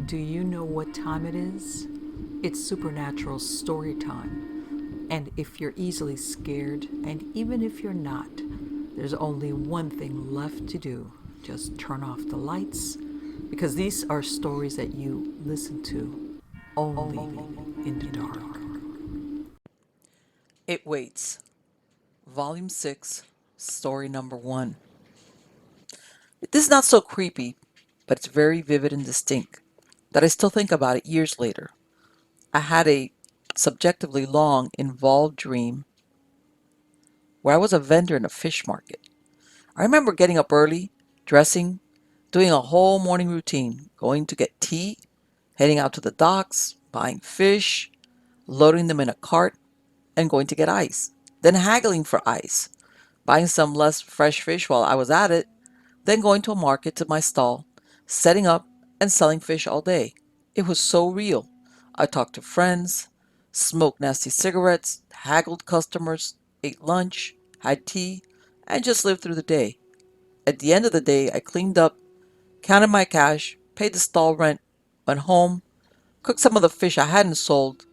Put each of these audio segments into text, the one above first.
Do you know what time it is? It's supernatural story time. And if you're easily scared, and even if you're not, there's only one thing left to do. Just turn off the lights, because these are stories that you listen to only in the dark. It Waits, Volume 6, Story Number 1. This is not so creepy, but it's very vivid and distinct that I still think about it years later. I had a subjectively long, involved dream where I was a vendor in a fish market. I remember getting up early, dressing, doing a whole morning routine, going to get tea, heading out to the docks, buying fish, loading them in a cart, and going to get ice. Then haggling for ice, buying some less fresh fish while I was at it, then going to a market to my stall, setting up and selling fish all day. It was so real. I talked to friends, smoked nasty cigarettes, haggled customers, ate lunch, had tea, and just lived through the day. At the end of the day, I cleaned up, counted my cash, paid the stall rent, went home, cooked some of the fish I hadn't sold,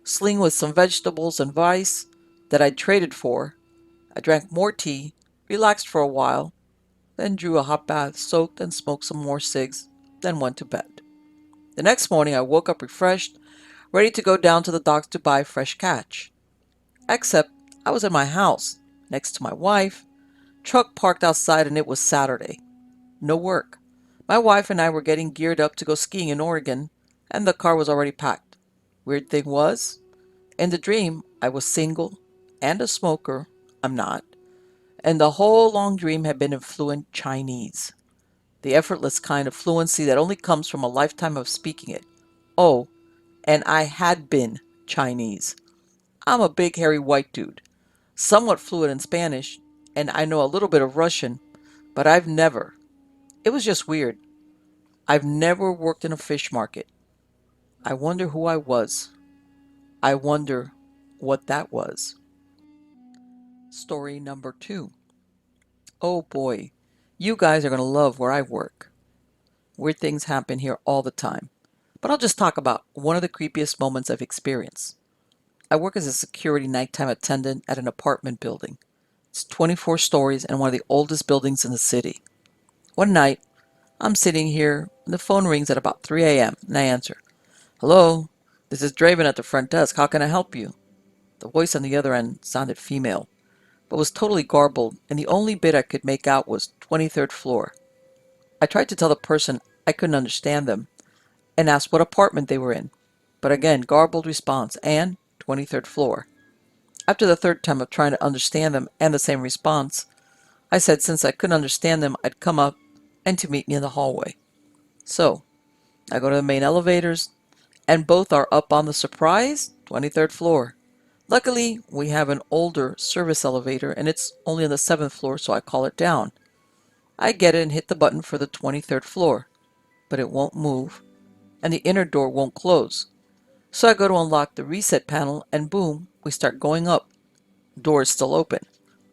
sling with some vegetables and rice that I'd traded for. I drank more tea, relaxed for a while, then drew a hot bath, soaked and smoked some more cigs, then went to bed. The next morning I woke up refreshed, ready to go down to the docks to buy fresh catch. Except I was in my house, next to my wife, truck parked outside, and it was Saturday. No work. My wife and I were getting geared up to go skiing in Oregon, and the car was already packed. Weird thing was, in the dream, I was single and a smoker. I'm not. And the whole long dream had been in fluent Chinese. The effortless kind of fluency that only comes from a lifetime of speaking it. Oh, and I had been Chinese. I'm a big hairy white dude, somewhat fluent in Spanish, and I know a little bit of Russian, but I've never. It was just weird. I've never worked in a fish market. I wonder who I was. I wonder what that was. Story number 2. Oh boy, you guys are going to love where I work. Weird things happen here all the time. But I'll just talk about one of the creepiest moments I've experienced. I work as a security nighttime attendant at an apartment building. It's 24 stories and one of the oldest buildings in the city. One night, I'm sitting here and the phone rings at about 3 a.m. and I answer. Hello, this is Draven at the front desk. How can I help you? The voice on the other end sounded female, but was totally garbled, and the only bit I could make out was 23rd floor. I tried to tell the person I couldn't understand them and asked what apartment they were in, but again, garbled response and 23rd floor. After the third time of trying to understand them and the same response, I said since I couldn't understand them, I'd come up and to meet me in the hallway. So, I go to the main elevators, and both are up on the surprise 23rd floor. Luckily, we have an older service elevator, and it's only on the 7th floor, so I call it down. I get it and hit the button for the 23rd floor, but it won't move, and the inner door won't close. So I go to unlock the reset panel, and boom, we start going up. Door is still open.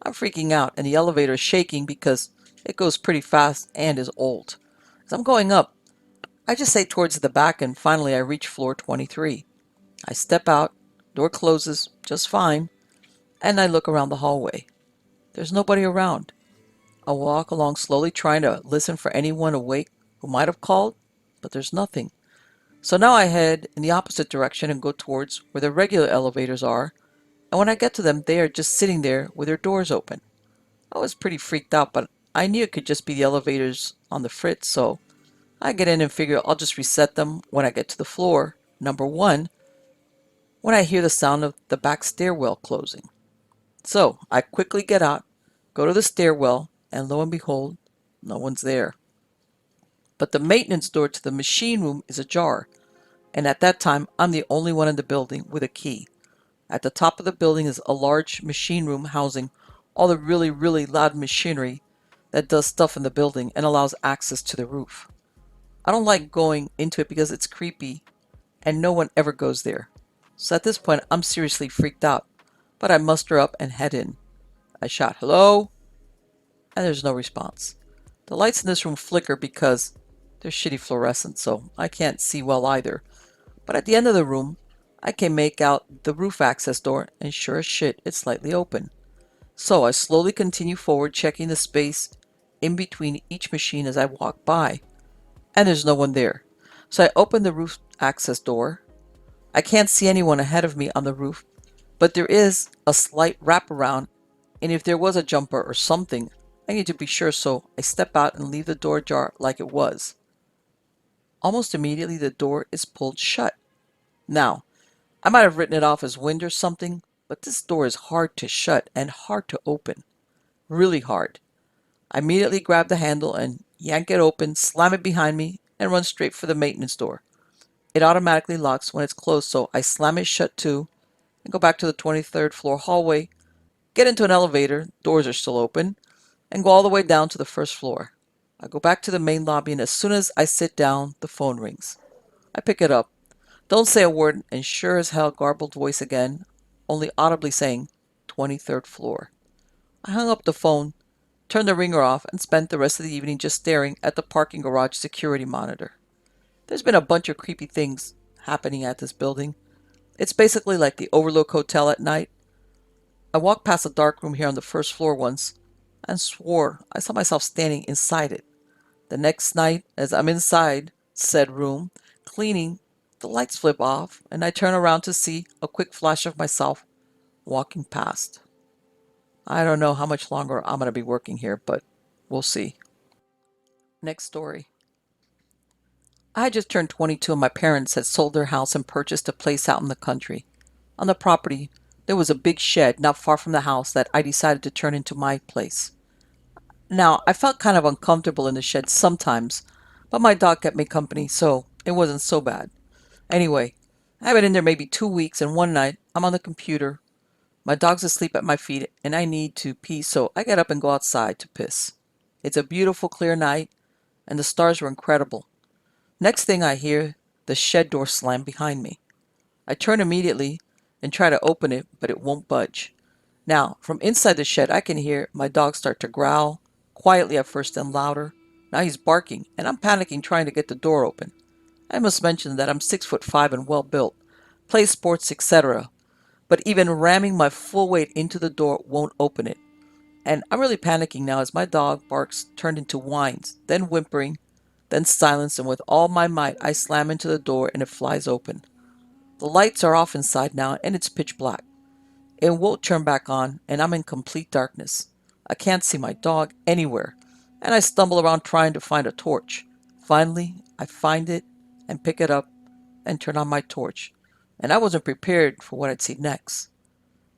I'm freaking out, and the elevator is shaking because it goes pretty fast and is old. As I'm going up, I just say towards the back, and finally I reach floor 23. I step out, door closes just fine, and I look around the hallway. There's nobody around. I walk along slowly trying to listen for anyone awake who might have called, but there's nothing. So now I head in the opposite direction and go towards where the regular elevators are, and when I get to them, they are just sitting there with their doors open. I was pretty freaked out, but I knew it could just be the elevators on the fritz, so I get in and figure I'll just reset them when I get to the floor, number 1, when I hear the sound of the back stairwell closing. So I quickly get out, go to the stairwell, and lo and behold, no one's there. But the maintenance door to the machine room is ajar, and at that time I'm the only one in the building with a key. At the top of the building is a large machine room housing all the really, really loud machinery that does stuff in the building and allows access to the roof. I don't like going into it because it's creepy and no one ever goes there. So at this point, I'm seriously freaked out, but I muster up and head in. I shout, hello? And there's no response. The lights in this room flicker because They're shitty fluorescent, so I can't see well either. But at the end of the room, I can make out the roof access door, and sure as shit, it's slightly open. So I slowly continue forward, checking the space in between each machine as I walk by, and there's no one there. So I open the roof access door. I can't see anyone ahead of me on the roof, but there is a slight wraparound, and if there was a jumper or something, I need to be sure, so I step out and leave the door ajar like it was. Almost immediately, the door is pulled shut. Now, I might have written it off as wind or something, but this door is hard to shut and hard to open. Really hard. I immediately grab the handle and yank it open, slam it behind me, and run straight for the maintenance door. It automatically locks when it's closed, so I slam it shut too and go back to the 23rd floor hallway, get into an elevator, doors are still open, and go all the way down to the first floor. I go back to the main lobby, and as soon as I sit down, the phone rings. I pick it up. Don't say a word, and sure as hell, garbled voice again, only audibly saying, 23rd floor. I hung up the phone, turned the ringer off, and spent the rest of the evening just staring at the parking garage security monitor. There's been a bunch of creepy things happening at this building. It's basically like the Overlook Hotel at night. I walked past a dark room here on the first floor once and swore I saw myself standing inside it. The next night, as I'm inside said room, cleaning, the lights flip off, and I turn around to see a quick flash of myself walking past. I don't know how much longer I'm going to be working here, but we'll see. Next story. I had just turned 22 and my parents had sold their house and purchased a place out in the country. On the property, there was a big shed not far from the house that I decided to turn into my place. Now, I felt kind of uncomfortable in the shed sometimes, but my dog kept me company, so it wasn't so bad. Anyway, I've been in there maybe 2 weeks, and one night I'm on the computer. My dog's asleep at my feet, and I need to pee, so I get up and go outside to piss. It's a beautiful, clear night, and the stars were incredible. Next thing I hear, the shed door slam behind me. I turn immediately and try to open it, but it won't budge. Now, from inside the shed, I can hear my dog start to growl, quietly at first, then louder. Now he's barking, and I'm panicking trying to get the door open. I must mention that I'm 6'5" and well built, play sports, etc., but even ramming my full weight into the door won't open it. And I'm really panicking now as my dog barks turned into whines, then whimpering, then silence, and with all my might I slam into the door and it flies open. The lights are off inside now and it's pitch black. It won't turn back on and I'm in complete darkness. I can't see my dog anywhere, and I stumble around trying to find a torch. Finally, I find it and pick it up and turn on my torch, and I wasn't prepared for what I'd see next.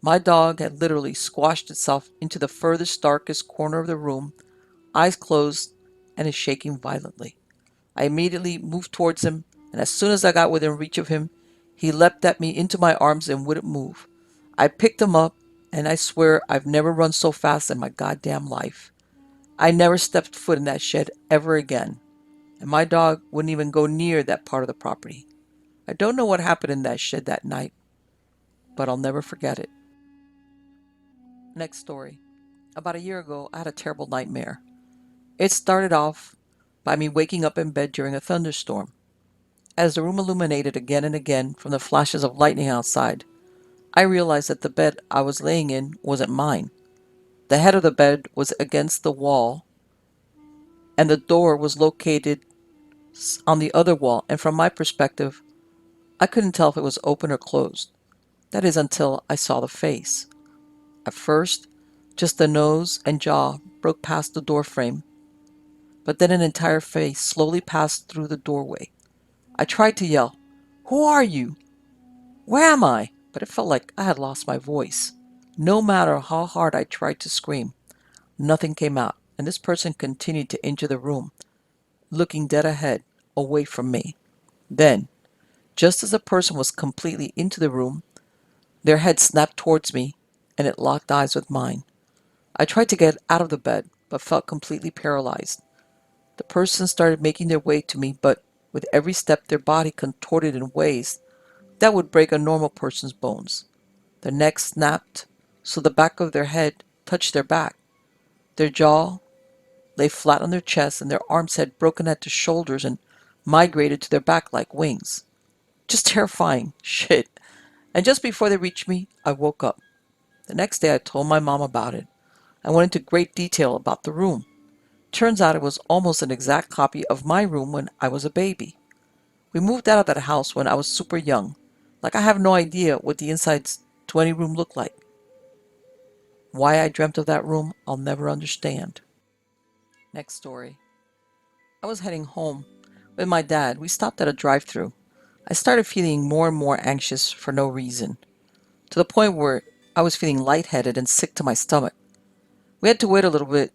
My dog had literally squashed itself into the furthest, darkest corner of the room, eyes closed, and is shaking violently. I immediately moved towards him, and as soon as I got within reach of him, he leapt at me into my arms and wouldn't move. I picked him up, and I swear I've never run so fast in my goddamn life. I never stepped foot in that shed ever again, and my dog wouldn't even go near that part of the property. I don't know what happened in that shed that night, but I'll never forget it. Next story. About a year ago, I had a terrible nightmare. It started off by me waking up in bed during a thunderstorm. As the room illuminated again and again from the flashes of lightning outside, I realized that the bed I was laying in wasn't mine. The head of the bed was against the wall, and the door was located on the other wall, and from my perspective, I couldn't tell if it was open or closed. That is until I saw the face. At first, just the nose and jaw broke past the door frame, but then an entire face slowly passed through the doorway. I tried to yell, "Who are you? Where am I?" But it felt like I had lost my voice. No matter how hard I tried to scream, nothing came out, and this person continued to enter the room, looking dead ahead, away from me. Then, just as the person was completely into the room, their head snapped towards me, and it locked eyes with mine. I tried to get out of the bed, but felt completely paralyzed. The person started making their way to me, but with every step their body contorted in ways that would break a normal person's bones. Their neck snapped, so the back of their head touched their back. Their jaw lay flat on their chests, and their arms had broken at the shoulders and migrated to their back like wings. Just terrifying shit. And just before they reached me, I woke up. The next day I told my mom about it. I went into great detail about the room. Turns out it was almost an exact copy of my room when I was a baby. We moved out of that house when I was super young. Like I have no idea what the inside's 20 room looked like. Why I dreamt of that room, I'll never understand. Next story. I was heading home with my dad. We stopped at a drive-thru. I started feeling more and more anxious for no reason, to the point where I was feeling lightheaded and sick to my stomach. We had to wait a little bit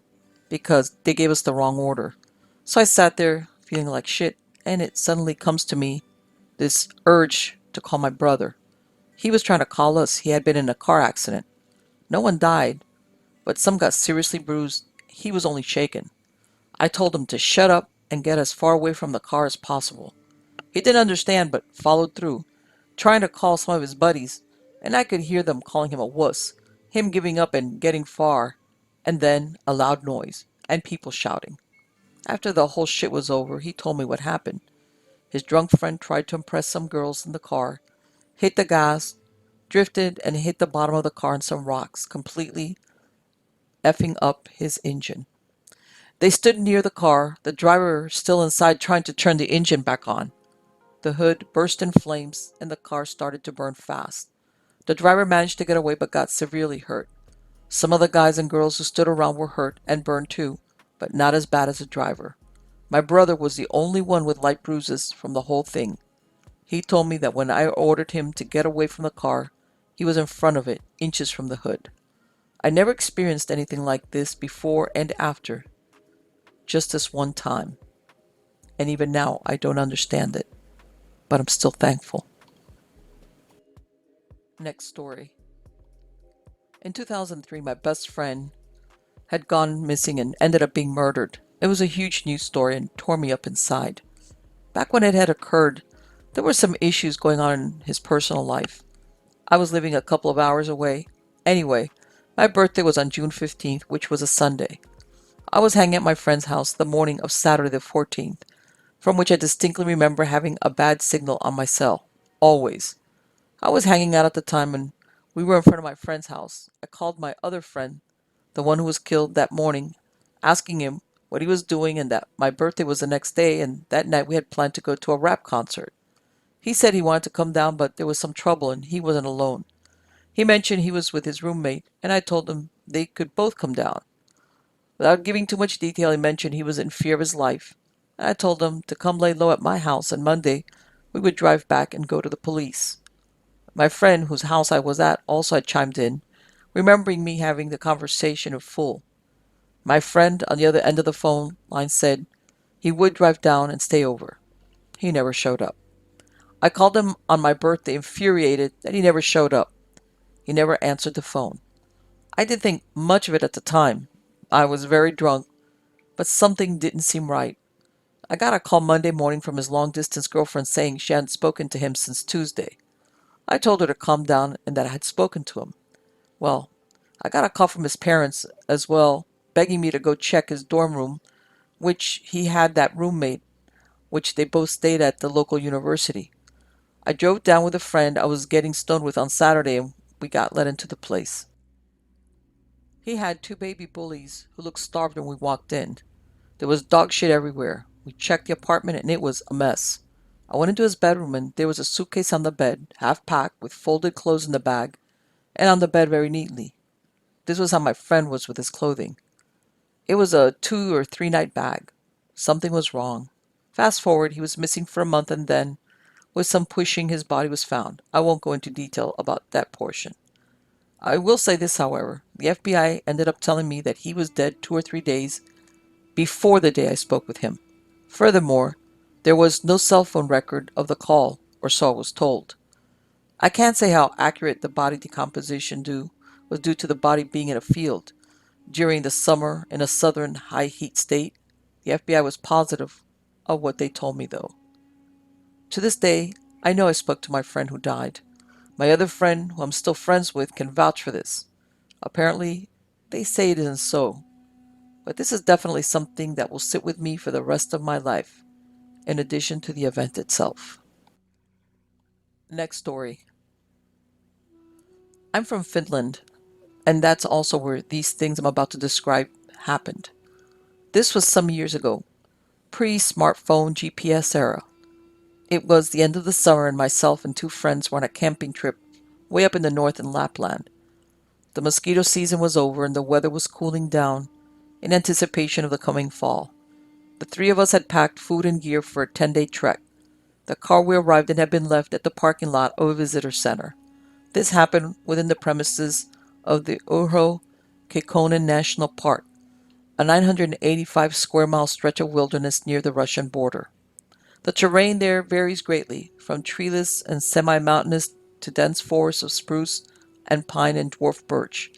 because they gave us the wrong order. So I sat there feeling like shit, and it suddenly comes to me this urge to call my brother. He was trying to call us. He had been in a car accident. No one died, but some got seriously bruised. He was only shaken. I told him to shut up and get as far away from the car as possible. He didn't understand but followed through, trying to call some of his buddies, and I could hear them calling him a wuss, him giving up and getting far, and then a loud noise, and people shouting. After the whole shit was over, he told me what happened. His drunk friend tried to impress some girls in the car, hit the gas, drifted, and hit the bottom of the car on some rocks, completely effing up his engine. They stood near the car, the driver still inside trying to turn the engine back on. The hood burst in flames and the car started to burn fast. The driver managed to get away but got severely hurt. Some of the guys and girls who stood around were hurt and burned too, but not as bad as the driver. My brother was the only one with light bruises from the whole thing. He told me that when I ordered him to get away from the car, he was in front of it, inches from the hood. I never experienced anything like this before and after, just this one time. And even now, I don't understand it, but I'm still thankful. Next story. In 2003, my best friend had gone missing and ended up being murdered. It was a huge news story and tore me up inside. Back when it had occurred, there were some issues going on in his personal life. I was living a couple of hours away. Anyway, my birthday was on June 15th, which was a Sunday. I was hanging at my friend's house the morning of Saturday the 14th, from which I distinctly remember having a bad signal on my cell. Always. I was hanging out at the time and we were in front of my friend's house. I called my other friend, the one who was killed that morning, asking him what he was doing and that my birthday was the next day and that night we had planned to go to a rap concert. He said he wanted to come down but there was some trouble and he wasn't alone. He mentioned he was with his roommate and I told him they could both come down. Without giving too much detail, he mentioned he was in fear of his life. And I told him to come lay low at my house and Monday we would drive back and go to the police. My friend, whose house I was at, also had chimed in, remembering me having the conversation in full. My friend on the other end of the phone line said he would drive down and stay over. He never showed up. I called him on my birthday, infuriated that he never showed up. He never answered the phone. I didn't think much of it at the time. I was very drunk, but something didn't seem right. I got a call Monday morning from his long-distance girlfriend saying she hadn't spoken to him since Tuesday. I told her to calm down and that I had spoken to him. Well, I got a call from his parents as well, begging me to go check his dorm room, which he had that roommate, which they both stayed at the local university. I drove down with a friend I was getting stoned with on Saturday and we got let into the place. He had two baby bullies who looked starved when we walked in. There was dog shit everywhere. We checked the apartment and it was a mess. I went into his bedroom and there was a suitcase on the bed, half packed, with folded clothes in the bag, and on the bed very neatly. This was how my friend was with his clothing. It was a 2 or 3 night bag. Something was wrong. Fast forward, he was missing for a month and then, with some pushing, his body was found. I won't go into detail about that portion. I will say this, however. The FBI ended up telling me that he was dead 2 or 3 days before the day I spoke with him. Furthermore, there was no cell phone record of the call, or so I was told. I can't say how accurate the body decomposition was due to the body being in a field during the summer in a southern high heat state. The FBI was positive of what they told me, though. To this day, I know I spoke to my friend who died. My other friend, who I'm still friends with, can vouch for this. Apparently, they say it isn't so. but this is definitely something that will sit with me for the rest of my life, in addition to the event itself. Next story. I'm from Finland, and that's also where these things I'm about to describe happened. This was some years ago, pre smartphone GPS era. It was the end of the summer, and myself and two friends were on a camping trip way up in the north in Lapland. The mosquito season was over, and the weather was cooling down in anticipation of the coming fall. The three of us had packed food and gear for a 10-day trek. The car we arrived in had been left at the parking lot of a visitor center. This happened within the premises of the Urho Kekkonen National Park, a 985 square mile stretch of wilderness near the Russian border. The terrain there varies greatly, from treeless and semi-mountainous to dense forests of spruce and pine and dwarf birch.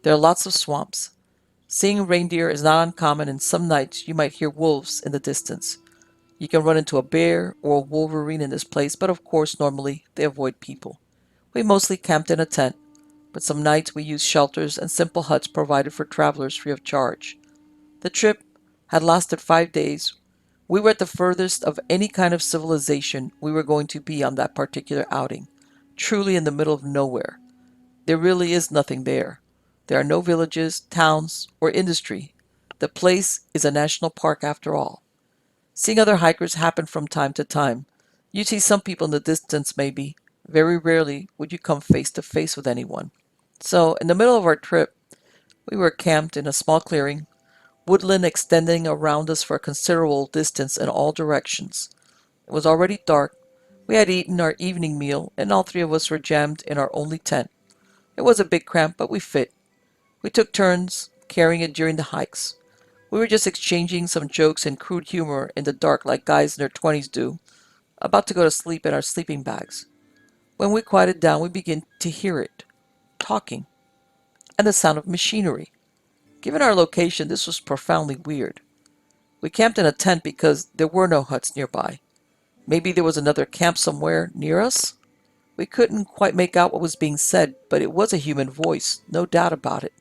There are lots of swamps. Seeing reindeer is not uncommon, and some nights you might hear wolves in the distance. You can run into a bear or a wolverine in this place, but of course normally they avoid people. We mostly camped in a tent, but some nights we used shelters and simple huts provided for travelers free of charge. The trip had lasted 5 days. We were at the furthest of any kind of civilization we were going to be on that particular outing, truly in the middle of nowhere. There really is nothing there. There are no villages, towns, or industry. The place is a national park after all. Seeing other hikers happen from time to time. You see some people in the distance maybe. Very rarely would you come face to face with anyone. So, in the middle of our trip, we were camped in a small clearing, woodland extending around us for a considerable distance in all directions. It was already dark. We had eaten our evening meal, and all three of us were jammed in our only tent. It was a big cramp, but we fit. We took turns carrying it during the hikes. We were just exchanging some jokes and crude humor in the dark like guys in their 20s do, about to go to sleep in our sleeping bags. When we quieted down, we began to hear it, talking, and the sound of machinery. Given our location, this was profoundly weird. We camped in a tent because there were no huts nearby. Maybe there was another camp somewhere near us? We couldn't quite make out what was being said, but it was a human voice, no doubt about it.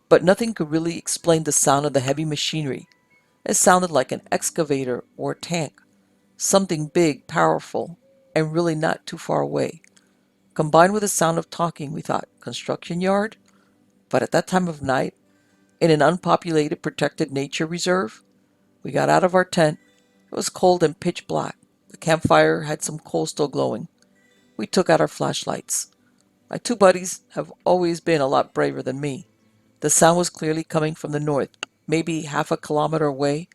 But nothing could really explain the sound of the heavy machinery. It sounded like an excavator or a tank, something big, powerful, and really not too far away. Combined with the sound of talking, we thought, construction yard? But at that time of night, in an unpopulated protected nature reserve? We got out of our tent. It was cold and pitch black. The campfire had some coal still glowing. We took out our flashlights. My two buddies have always been a lot braver than me. The sound was clearly coming from the north, maybe half a kilometer away.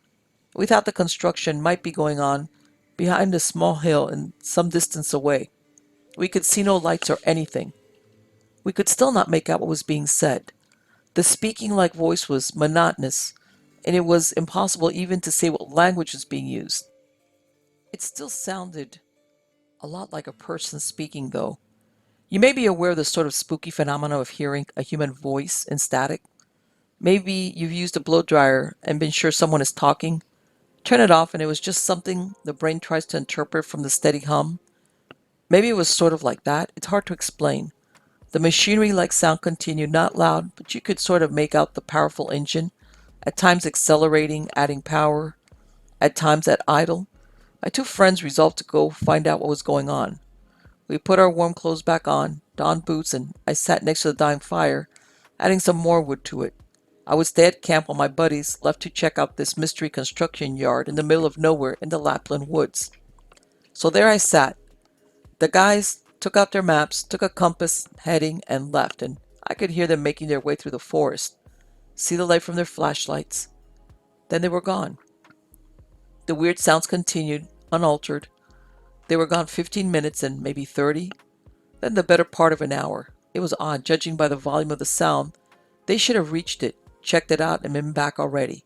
We thought the construction might be going on behind a small hill and some distance away. We could see no lights or anything. We could still not make out what was being said. The speaking-like voice was monotonous, and it was impossible even to say what language was being used. It still sounded a lot like a person speaking, though. You may be aware of the sort of spooky phenomena of hearing a human voice in static. Maybe you've used a blow dryer and been sure someone is talking. Turn it off and it was just something the brain tries to interpret from the steady hum. Maybe it was sort of like that. It's hard to explain. The machinery-like sound continued, not loud, but you could sort of make out the powerful engine, at times accelerating, adding power, at times at idle. My two friends resolved to go find out what was going on. We put our warm clothes back on, donned boots, and I sat next to the dying fire, adding some more wood to it. I would stay at camp while my buddies left to check out this mystery construction yard in the middle of nowhere in the Lapland woods. So there I sat. The guys took out their maps, took a compass, heading, and left, and I could hear them making their way through the forest, see the light from their flashlights. Then they were gone. The weird sounds continued, unaltered. They were gone 15 minutes and maybe 30, then the better part of an hour. It was odd, judging by the volume of the sound. They should have reached it, checked it out, and been back already.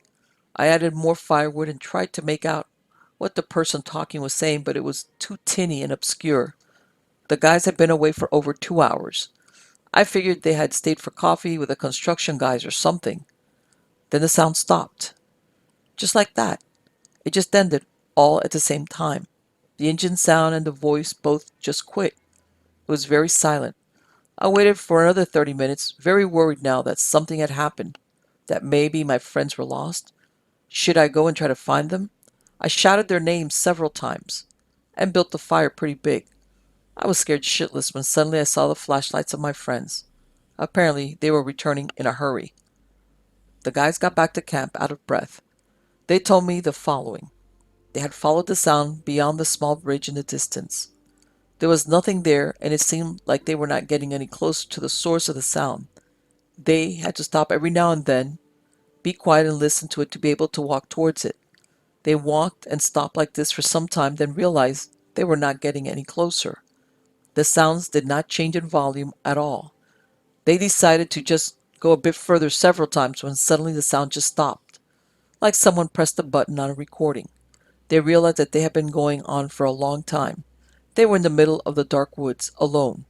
I added more firewood and tried to make out what the person talking was saying, but it was too tinny and obscure. The guys had been away for over 2 hours. I figured they had stayed for coffee with the construction guys or something. Then the sound stopped. Just like that. It just ended, all at the same time. The engine sound and the voice both just quit. It was very silent. I waited for another 30 minutes, very worried now that something had happened. that maybe my friends were lost. Should I go and try to find them? I shouted their names several times and built the fire pretty big. I was scared shitless when suddenly I saw the flashlights of my friends. Apparently, they were returning in a hurry. The guys got back to camp out of breath. They told me the following. They had followed the sound beyond the small bridge in the distance. There was nothing there, and it seemed like they were not getting any closer to the source of the sound. They had to stop every now and then, be quiet and listen to it to be able to walk towards it. They walked and stopped like this for some time, then realized they were not getting any closer. The sounds did not change in volume at all. They decided to just go a bit further several times when suddenly the sound just stopped, like someone pressed a button on a recording. They realized that they had been going on for a long time. They were in the middle of the dark woods, alone.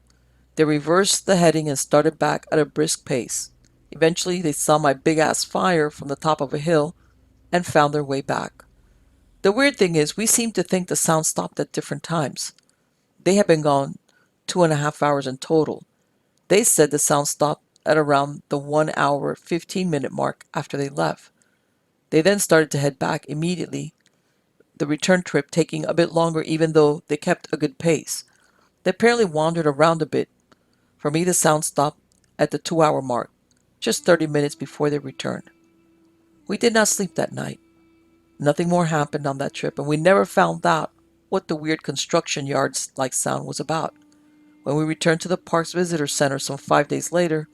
They reversed the heading and started back at a brisk pace. Eventually, they saw my big-ass fire from the top of a hill and found their way back. The weird thing is, we seem to think the sound stopped at different times. They had been gone 2.5 hours in total. They said the sound stopped at around the 1 hour 15-minute mark after they left. They then started to head back immediately, the return trip taking a bit longer even though they kept a good pace. They apparently wandered around a bit. For me, the sound stopped at the 2 hour mark, just 30 minutes before they returned. We did not sleep that night. Nothing more happened on that trip, and we never found out what the weird construction yards like sound was about. When we returned to the park's visitor center some 5 days later,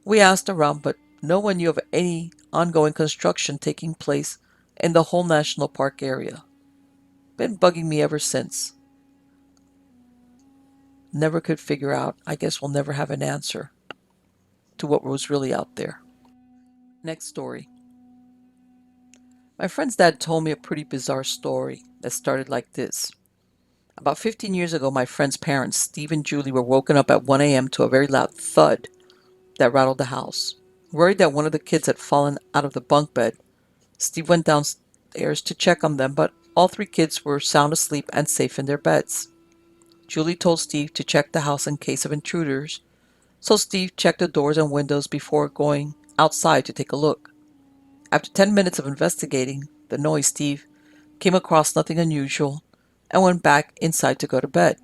we asked around, but no one knew of any ongoing construction taking place in the whole national park area. Been bugging me ever since. Never could figure out. I guess we'll never have an answer to what was really out there. Next story. My friend's dad told me a pretty bizarre story that started like this. About 15 years ago, my friend's parents, Steve and Julie, were woken up at 1 a.m. to a very loud thud that rattled the house. Worried that one of the kids had fallen out of the bunk bed, Steve went downstairs to check on them, but all three kids were sound asleep and safe in their beds. Julie told Steve to check the house in case of intruders, so Steve checked the doors and windows before going outside to take a look. After 10 minutes of investigating the noise, Steve came across nothing unusual and went back inside to go to bed.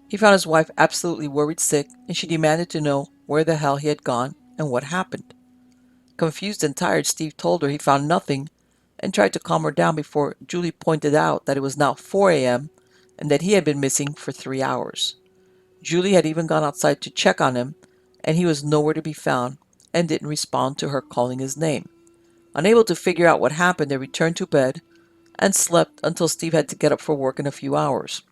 He found his wife absolutely worried sick, and she demanded to know where the hell he had gone and what happened. Confused and tired, Steve told her he found nothing and tried to calm her down before Julie pointed out that it was now 4 a.m. and that he had been missing for 3 hours. Julie had even gone outside to check on him, and he was nowhere to be found and didn't respond to her calling his name. Unable to figure out what happened, they returned to bed and slept until Steve had to get up for work in a few hours.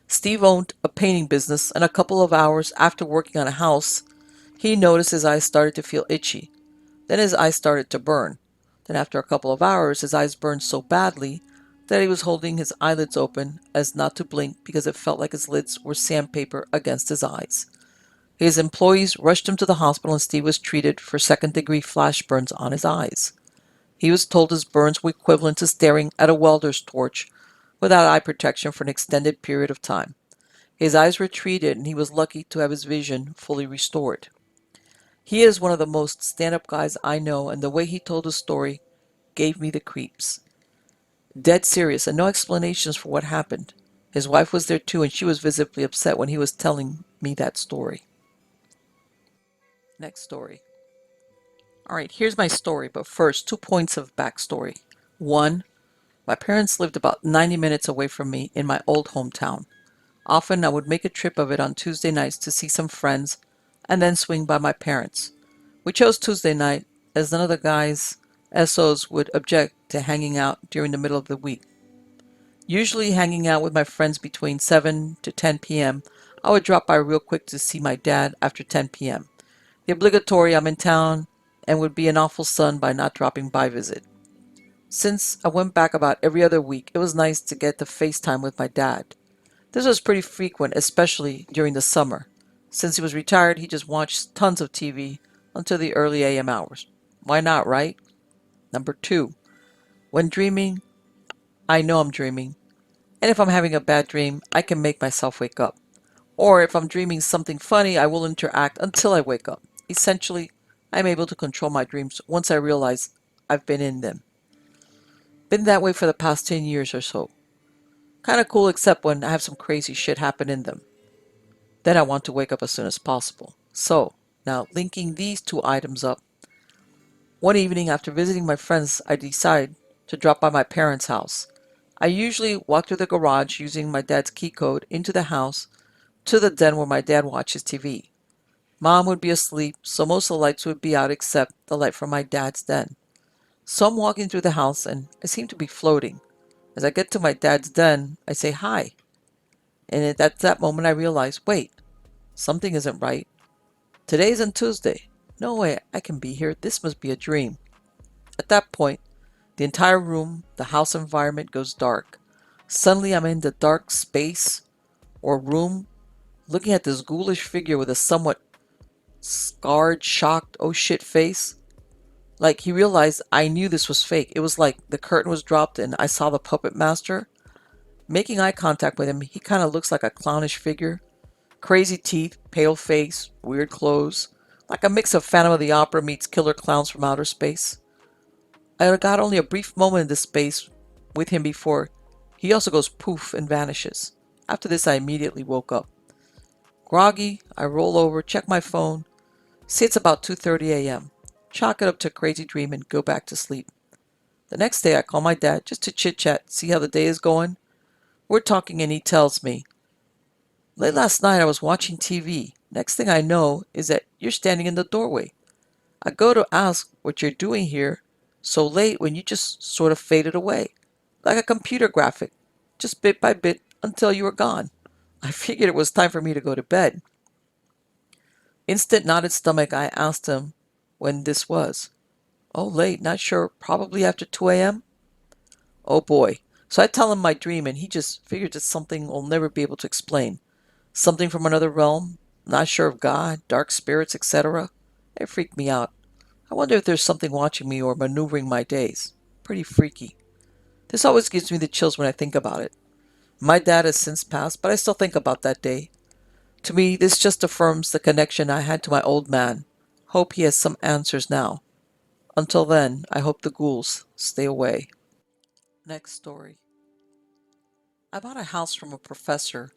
Steve owned a painting business, and a couple of hours after working on a house, he noticed his eyes started to feel itchy. Then his eyes started to burn. Then after a couple of hours, his eyes burned so badly that he was holding his eyelids open as not to blink because it felt like his lids were sandpaper against his eyes. His employees rushed him to the hospital, and Steve was treated for second-degree flash burns on his eyes. He was told his burns were equivalent to staring at a welder's torch without eye protection for an extended period of time. His eyes were treated, and he was lucky to have his vision fully restored. He is one of the most stand-up guys I know, and the way he told his story gave me the creeps. Dead serious, and no explanations for what happened. His wife was there too, and she was visibly upset when he was telling me that story. Next story. Alright, here's my story, but first, 2 points of backstory. 1. My parents lived about 90 minutes away from me in my old hometown. Often I would make a trip of it on Tuesday nights to see some friends and then swing by my parents. We chose Tuesday night as none of the guys' SOs would object to hanging out during the middle of the week. Usually hanging out with my friends between 7 to 10 p.m., I would drop by real quick to see my dad after 10 p.m. The obligatory I'm in town and would be an awful son by not dropping by visit. Since I went back about every other week, it was nice to get to FaceTime with my dad. This was pretty frequent, especially during the summer. Since he was retired, he just watched tons of TV until the early AM hours. Why not, right? Number 2. When dreaming, I know I'm dreaming. And if I'm having a bad dream, I can make myself wake up. Or if I'm dreaming something funny, I will interact until I wake up. Essentially, I'm able to control my dreams once I realize I've been in them. Been that way for the past 10 years or so. Kinda cool except when I have some crazy shit happen in them. Then I want to wake up as soon as possible. So, now linking these two items up, one evening after visiting my friends, I decide to drop by my parents' house. I usually walk through the garage using my dad's key code into the house to the den where my dad watches TV. Mom would be asleep, so most of the lights would be out except the light from my dad's den. So I'm walking through the house and I seem to be floating. As I get to my dad's den, I say hi. And at that moment I realize, wait, something isn't right. Today isn't Tuesday. No way I can be here. This must be a dream. At that point, the entire room, the house environment goes dark. Suddenly I'm in the dark space or room looking at this ghoulish figure with a somewhat scarred, shocked, oh shit face. Like he realized I knew this was fake. It was like the curtain was dropped and I saw the puppet master. Making eye contact with him, he kind of looks like a clownish figure. Crazy teeth, pale face, weird clothes. Like a mix of Phantom of the Opera meets killer clowns from outer space. I got only a brief moment in this space with him before he also goes poof and vanishes. After this, I immediately woke up. Groggy, I roll over, check my phone, see it's about 2:30 a.m. Chalk it up to a crazy dream and go back to sleep. The next day, I call my dad just to chit-chat, see how the day is going. We're talking and he tells me, late last night I was watching TV. Next thing I know is that you're standing in the doorway. I go to ask what you're doing here so late when you just sort of faded away, like a computer graphic, just bit by bit until you were gone. I figured it was time for me to go to bed. Instant knotted stomach, I asked him when this was. Oh, late, not sure, probably after 2 a.m.? Oh boy. So I tell him my dream and he just figures it's something we'll never be able to explain. Something from another realm, not sure of God, dark spirits, etc. It freaked me out. I wonder if there's something watching me or maneuvering my days. Pretty freaky. This always gives me the chills when I think about it. My dad has since passed, but I still think about that day. To me, this just affirms the connection I had to my old man. Hope he has some answers now. Until then, I hope the ghouls stay away. Next story. I bought a house from a professor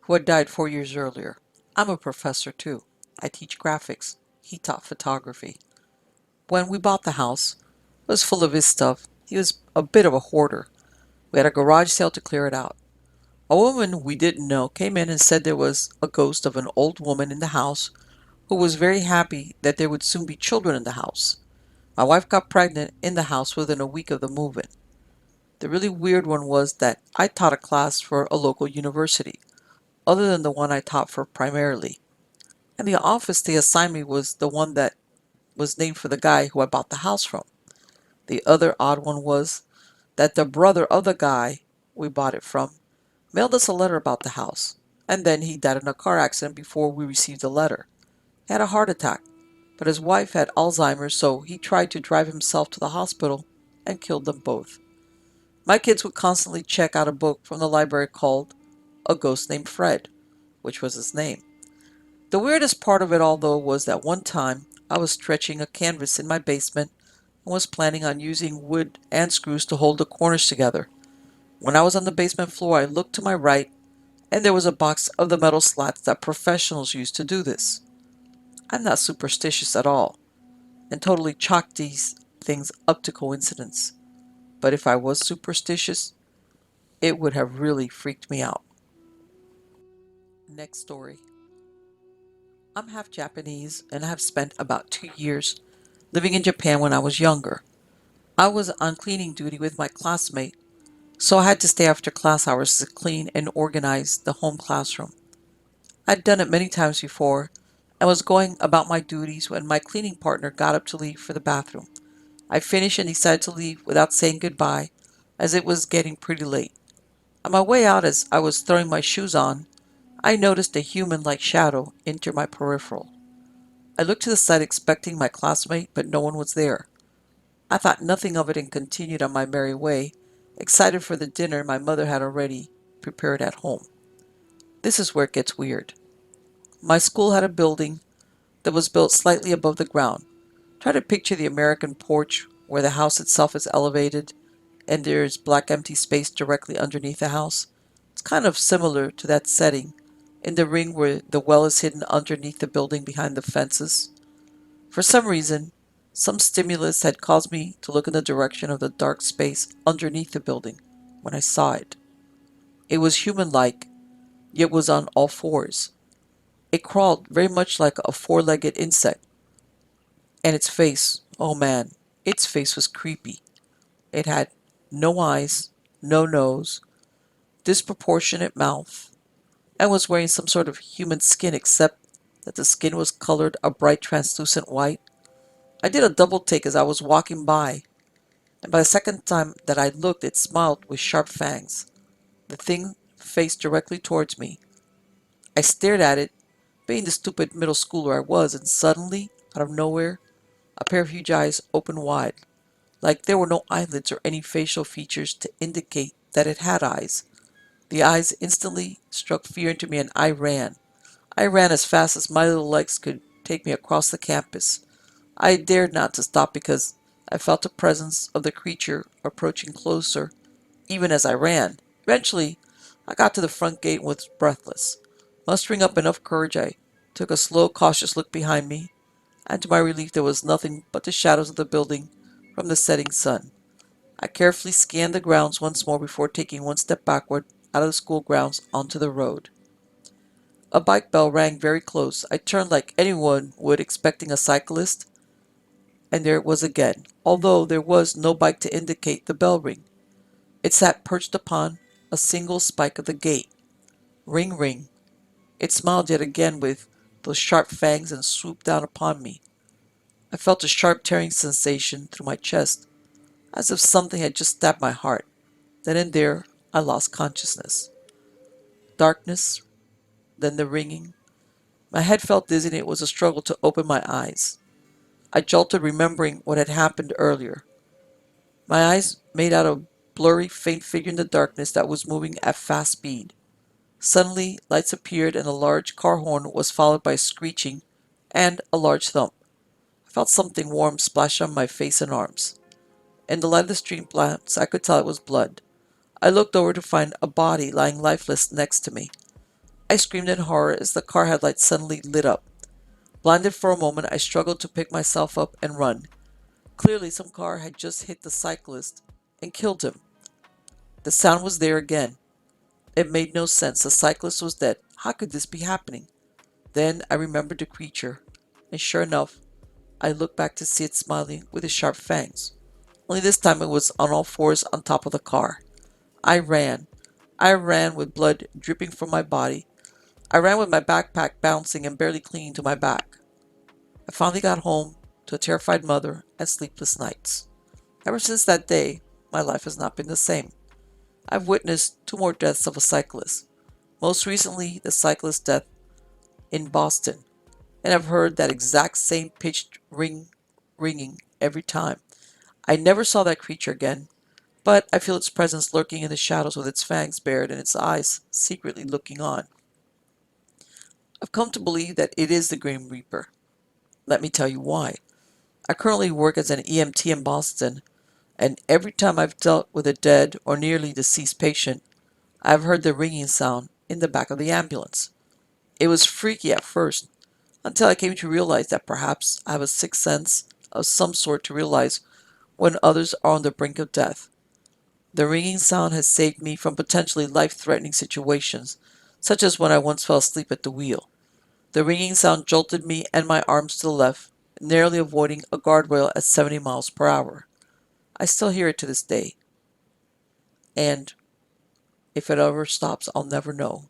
who had died 4 years earlier. I'm a professor too. I teach graphics. He taught photography. When we bought the house, it was full of his stuff. He was a bit of a hoarder. We had a garage sale to clear it out. A woman we didn't know came in and said there was a ghost of an old woman in the house who was very happy that there would soon be children in the house. My wife got pregnant in the house within a week of the move-in. The really weird one was that I taught a class for a local university, other than the one I taught for primarily. And the office they assigned me was the one that was named for the guy who I bought the house from. The other odd one was that the brother of the guy we bought it from mailed us a letter about the house, and then he died in a car accident before we received the letter. He had a heart attack, but his wife had Alzheimer's, so he tried to drive himself to the hospital and killed them both. My kids would constantly check out a book from the library called A Ghost Named Fred, which was his name. The weirdest part of it all, though, was that one time I was stretching a canvas in my basement and was planning on using wood and screws to hold the corners together. When I was on the basement floor, I looked to my right, and there was a box of the metal slats that professionals use to do this. I'm not superstitious at all, and totally chalked these things up to coincidence. But if I was superstitious, it would have really freaked me out. Next story. I'm half Japanese and I have spent about 2 years living in Japan when I was younger. I was on cleaning duty with my classmate, so I had to stay after class hours to clean and organize the home classroom. I'd done it many times before and was going about my duties when my cleaning partner got up to leave for the bathroom. I finished and decided to leave without saying goodbye as it was getting pretty late. On my way out, as I was throwing my shoes on, I noticed a human-like shadow enter my peripheral. I looked to the side expecting my classmate, but no one was there. I thought nothing of it and continued on my merry way, excited for the dinner my mother had already prepared at home. This is where it gets weird. My school had a building that was built slightly above the ground. Try to picture the American porch where the house itself is elevated and there's black empty space directly underneath the house. It's kind of similar to that setting in the ring where the well is hidden underneath the building behind the fences. For some reason, some stimulus had caused me to look in the direction of the dark space underneath the building when I saw it. It was human-like, yet was on all fours. It crawled very much like a four-legged insect, and its face, oh man, its face was creepy. It had no eyes, no nose, disproportionate mouth, and was wearing some sort of human skin except that the skin was colored a bright translucent white. I did a double take as I was walking by, and by the second time that I looked, it smiled with sharp fangs. The thing faced directly towards me. I stared at it, being the stupid middle schooler I was, and suddenly, out of nowhere, a pair of huge eyes opened wide, like there were no eyelids or any facial features to indicate that it had eyes. The eyes instantly struck fear into me and I ran. I ran as fast as my little legs could take me across the campus. I dared not to stop because I felt the presence of the creature approaching closer even as I ran. Eventually, I got to the front gate and was breathless. Mustering up enough courage, I took a slow, cautious look behind me, and to my relief there was nothing but the shadows of the building from the setting sun. I carefully scanned the grounds once more before taking one step backward out of the school grounds onto the road. A bike bell rang very close. I turned like anyone would expecting a cyclist, and there it was again, although there was no bike to indicate the bell ring. It sat perched upon a single spike of the gate. Ring, ring. It smiled yet again with those sharp fangs and swooped down upon me. I felt a sharp tearing sensation through my chest, as if something had just stabbed my heart. Then and there, I lost consciousness. Darkness, then the ringing. My head felt dizzy and it was a struggle to open my eyes. I jolted, remembering what had happened earlier. My eyes made out a blurry, faint figure in the darkness that was moving at fast speed. Suddenly, lights appeared and a large car horn was followed by screeching and a large thump. I felt something warm splash on my face and arms. In the light of the street lamps, I could tell it was blood. I looked over to find a body lying lifeless next to me. I screamed in horror as the car headlights suddenly lit up. Blinded for a moment, I struggled to pick myself up and run. Clearly, some car had just hit the cyclist and killed him. The sound was there again. It made no sense. The cyclist was dead. How could this be happening? Then I remembered the creature, and sure enough, I looked back to see it smiling with its sharp fangs. Only this time it was on all fours on top of the car. I ran. I ran with blood dripping from my body. I ran with my backpack bouncing and barely clinging to my back. I finally got home to a terrified mother and sleepless nights. Ever since that day, my life has not been the same. I've witnessed two more deaths of a cyclist. Most recently, the cyclist death in Boston, and I've heard that exact same pitched ringing every time. I never saw that creature again, but I feel its presence lurking in the shadows with its fangs bared and its eyes secretly looking on. I've come to believe that it is the Grim Reaper. Let me tell you why. I currently work as an EMT in Boston, and every time I've dealt with a dead or nearly deceased patient, I've heard the ringing sound in the back of the ambulance. It was freaky at first, until I came to realize that perhaps I have a sixth sense of some sort to realize when others are on the brink of death. The ringing sound has saved me from potentially life-threatening situations, such as when I once fell asleep at the wheel. The ringing sound jolted me and my arms to the left, narrowly avoiding a guardrail at 70 miles per hour. I still hear it to this day, and if it ever stops, I'll never know.